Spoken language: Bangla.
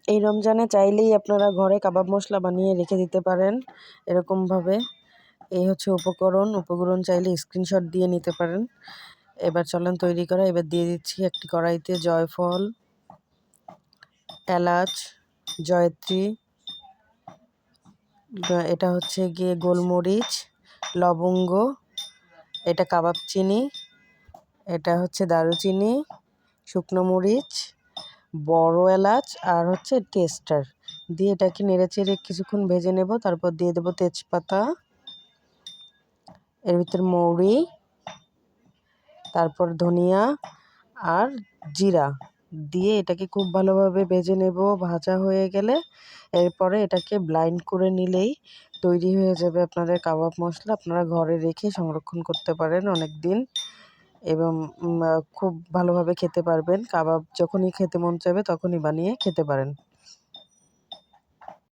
এই রমজানে চাইলেই আপনারা ঘরে কাবাব মশলা বানিয়ে রেখে দিতে পারেন এরকমভাবে। এই হচ্ছে উপকরণ চাইলে স্ক্রিনশট দিয়ে নিতে পারেন। এবার চলেন তৈরি করা। এবার দিয়ে দিচ্ছি একটি কড়াইতে জয়ফল, এলাচ, জয়ত্রী, এটা হচ্ছে গিয়ে গোলমরিচ, লবঙ্গ, এটা কাবাব চিনি, এটা হচ্ছে দারুচিনি, শুকনো মরিচ, বড় এলাচ আর হচ্ছে টেস্টার দিয়ে এটাকে নেড়েচেড়ে কিছুক্ষণ ভেজে নেব। তারপর দিয়ে দেবো তেজপাতা, এর ভিতর মৌরি, তারপর ধনিয়া আর জিরা দিয়ে এটাকে খুব ভালোভাবে ভেজে নেব। ভাজা হয়ে গেলে এরপরে এটাকে ব্লাইন্ড করে নিলেই তৈরি হয়ে যাবে আপনাদের কাবাব মশলা। আপনারা ঘরে রেখে সংরক্ষণ করতে পারেন অনেক দিন এবং খুব ভালোভাবে খেতে পারবেন। কাবাব যখনই খেতে মন চাইবে তখনই বানিয়ে খেতে পারেন।